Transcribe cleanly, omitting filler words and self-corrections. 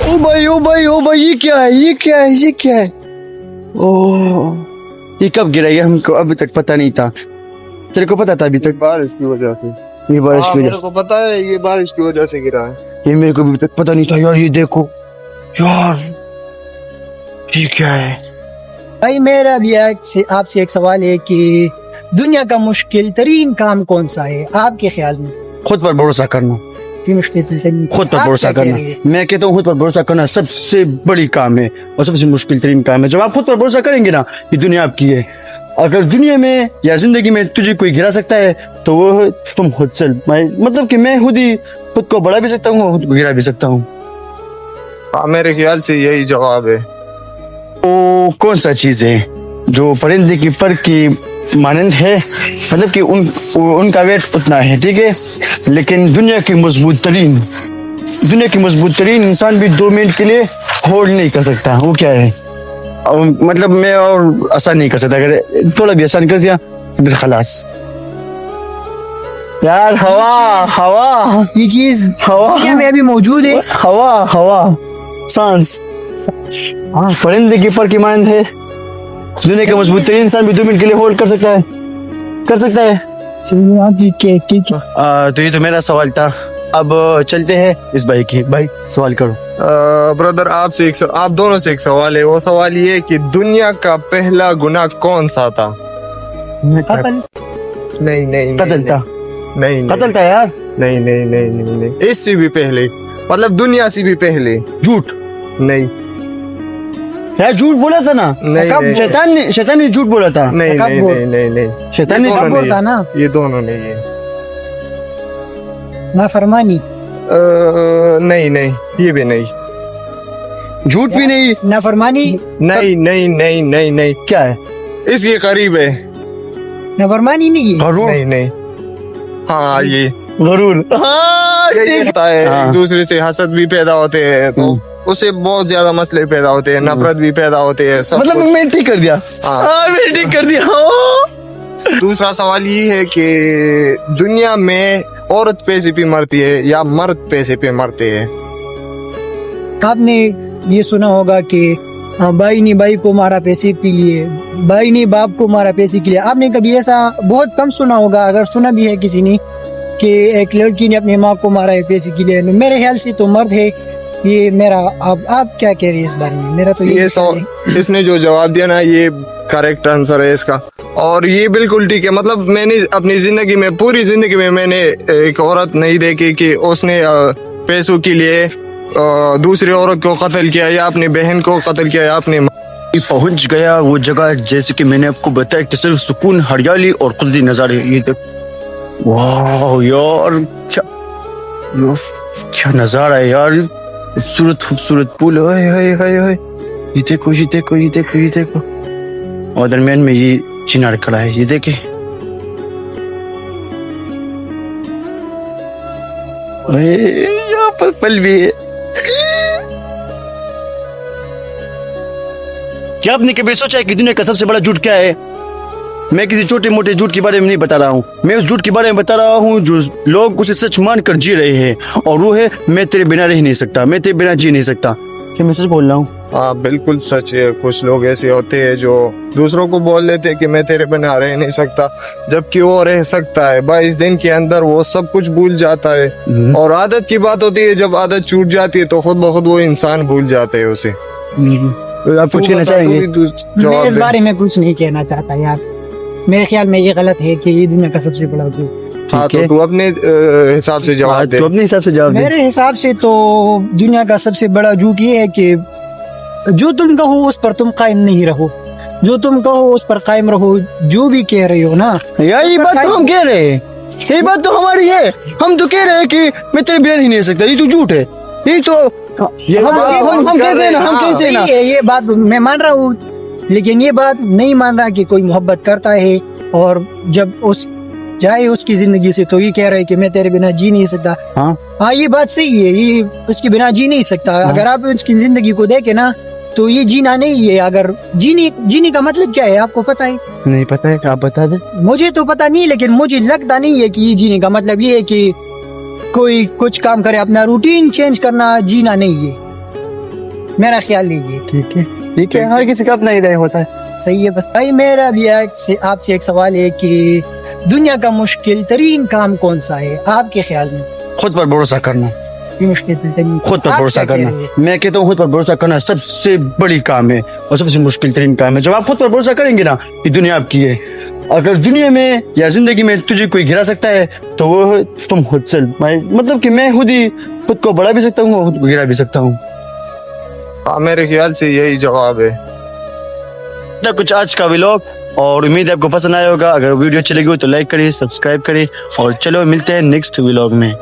ओ भाई ओ भाई ओ भाई, ये क्या है, ये क्या है, ये क्या है? ओह, ये कब गिरा? ये हमको अभी तक पता नहीं था। तेरे को पता था अभी तक? बारिश की वजह से। ये बारिश की वजह मेरे को पता है, ये बारिश की वजह से गिरा है। से? ये मेरे को अभी तक पता नहीं था यार। ये देखो यार, ये क्या है? भाई मेरा भी आपसे एक सवाल है कि दुनिया का मुश्किल तरीन काम कौन सा है आपके ख्याल में? खुद पर भरोसा करना। कि मुश्किल तरीन खुद पर आप भरोसा क्या कह करना, रहे हैं? मैं कहता हूँ खुद पर भरोसा करना सबसे बड़ी काम है और सबसे मुश्किल तरीन काम है। जब आप खुद पर भरोसा करेंगे ना, ये दुनिया आपकी है। अगर दुनिया में या जिंदगी में तुझे कोई गिरा सकता है तो वो तुम खुद से। मतलब कि मैं खुद ही खुद को बढ़ा भी सकता हूँ, खुद को गिरा भी सकता हूँ। हाँ, मेरे ख्याल से यही जवाब है। वो कौन सा चीज है जो परिंदे की पर की मानंद है? मतलब कि उनका वेट उतना है, ठीक है, लेकिन दुनिया की मजबूत तरीन इंसान भी 2 मिनट के लिए होल्ड नहीं कर सकता। वो क्या है? मतलब मैं और आसान नहीं कर सकता। अगर थोड़ा भी आसान कर दिया तो फिर खलास यार। हवा ये चीज हवा दुनिया में अभी मौजूद है। हवा सांस परिंदे की पर की मानंद है। दुनिया का मजबूत तरीन इंसान भी 2 मिनट के लिए होल्ड कर सकता है। तो ये तो मेरा सवाल था। अब चलते हैं इस भाई की। भाई सवाल करो। ब्रदर, आप दोनों से एक सवाल है। वो सवाल ये है कि दुनिया का पहला गुनाह कौन सा था? कत्ल। नहीं कत्ल था। नहीं कत्ल था यार। नहीं। इससे भी पहले, मतलब दुनिया से भी पहले। झूठ नहीं यार, झूठ बोला था ना। नहीं। शैतान ने झूठ बोला था। नहीं। शैतान ने ये दोनों बोलता नहीं। ना, ये दोनों नहीं है। नाफरमानी। नहीं, ये भी नहीं। झूठ भी नहीं। नाफरमानी। नहीं। क्या है? इसके करीब है। नाफरमानी नहीं है। गरूर। नहीं। हाँ, ये गरूर। हाँ, यही ठीक। होता है। हाँ। एक दूसरे से हसद भी पैदा होते हैं, तो उससे बहुत ज्यादा मसले पैदा होते हैं, नफरत भी पैदा होते हैं, सब मतलब कुछ। मैंने ठीक कर दिया। हाँ। हाँ, मैंने ठीक कर दिया। हाँ। दूसरा सवाल ये है कि दुनिया में औरत पैसे पे मरती है या मर्द पैसे पे मरते हैं? आपने ये सुना होगा कि भाई ने भाई को मारा पैसे के लिए, भाई ने बाप को मारा पैसे के लिए। आपने कभी ऐसा बहुत कम सुना होगा, अगर सुना भी है किसी ने, कि एक लड़की ने अपनी माँ को मारा है पैसे के लिए। मेरे ख्याल से तो मर्द है ये मेरा। आप क्या कह रहे हैं इस बारे में? मेरा तो ये इसने जो जवाब दिया ना, ये करेक्ट आंसर है इसका, और ये बिल्कुल ठीक है। मतलब मैंने अपनी जिंदगी में, पूरी जिंदगी में मैंने एक औरत नहीं देखी कि उसने पैसों के लिए दूसरी औरत को कत्ल किया या अपनी बहन को कत्ल किया या अपने पहुंच गया वो जगह जैसे कि मैंने आपको बताया कि सिर्फ सुकून, हरियाली और कुदरती नजारे। ये देख, वाह यार, क्या नजारा है यार। खूबसूरत पुल। हाय, ये देखो। और दरमियान में ये चिनार खड़ा है, ये देखे। यहाँ पर फल भी है। क्या आपने कभी सोचा है कि दुनिया का सबसे बड़ा झूठ क्या है? मैं किसी छोटे मोटे झूठ के बारे में नहीं बता रहा हूँ। मैं उस झूठ के बारे में बता रहा हूँ जो लोग उसे सच मान कर जी रहे हैं, और वो है मैं तेरे बिना रह नहीं सकता, मैं तेरे बिना जी नहीं सकता। क्या मैं सच बोल रहा हूँ? हाँ, बिल्कुल सच है। कुछ लोग ऐसे होते हैं जो दूसरों को बोल देते हैं कि मैं तेरे बिना रह नहीं सकता, जबकि वो रह सकता है। 22 दिन के अंदर वो सब कुछ भूल जाता है। और आदत की बात होती है, जब आदत छूट जाती है तो खुद ब खुद वो इंसान भूल जाते है उसे। तो आप कुछ कहना चाहेंगे? मैं इस बारे में कुछ नहीं कहना चाहता यार। मेरे ख्याल में ये गलत है कि ये दुनिया का सबसे बड़ा झूठ। हाँ, तो तू अपने हिसाब से जवाब दे। तो अपने हिसाब से जवाब दे। मेरे हिसाब से तो दुनिया का सबसे बड़ा झूठ ये है कि जो तुम कहो उस पर तुम कायम नहीं रहो, जो तुम कहो उस पर कायम रहो। जो भी कह रहे हो ना यार, ये बात तो हम कह रहे हैं, ये बात तो हमारी है। हम तो कह रहे हैं कि मैं तेरे बिना ही नहीं सकता। ये तो झूठ है। ये तो हम कहते हैं ना, हम कहते हैं ना। ये बात मैं मान रहा हूँ, लेकिन ये बात नहीं मान रहा कि कोई मोहब्बत करता है और जब उस जाए उसकी जिंदगी से तो ये कह रहा है कि मैं तेरे बिना जी नहीं सकता। हाँ, ये बात सही है, ये उसके बिना जी नहीं सकता। अगर आप उसकी जिंदगी को देखे ना तो ये जीना नहीं है। अगर जीने का मतलब क्या है आपको पता है? नहीं पता है, आप बता दे। मुझे तो पता नहीं, लेकिन मुझे लगता नहीं है कि ये जीने का मतलब ये है कि कोई कुछ काम करे, अपना रूटीन चेंज करना जीना नहीं है। मेरा ख्याल लीजिए। ठीक है, हर किसी का अपना हिदायत होता है। सही है। बस भाई मेरा भी आपसे एक सवाल है कि दुनिया का मुश्किल तरीन काम कौन सा है आपके ख्याल में? खुद पर भरोसा करना। कि मुश्किल तरीन खुद पर आप भरोसा क्या कह रहे करना, हैं? मैं कहता हूँ खुद पर भरोसा करना सबसे बड़ी काम है और सबसे मुश्किल तरीन काम है। जब आप खुद पर भरोसा करेंगे ना, ये दुनिया आपकी है। अगर दुनिया में या जिंदगी में तुझे कोई गिरा सकता है तो वो है तुम खुद से। मतलब कि मैं खुद ही खुद को बढ़ा भी सकता हूँ और खुद को गिरा भी सकता हूँ। हाँ, मेरे ख्याल से यही जवाब है। तो कुछ आज का व्लॉग, और उम्मीद है आपको पसंद आया होगा। अगर वीडियो अच्छी लगी हो तो लाइक करिए, सब्सक्राइब करिए, और चलो मिलते हैं नेक्स्ट व्लॉग में।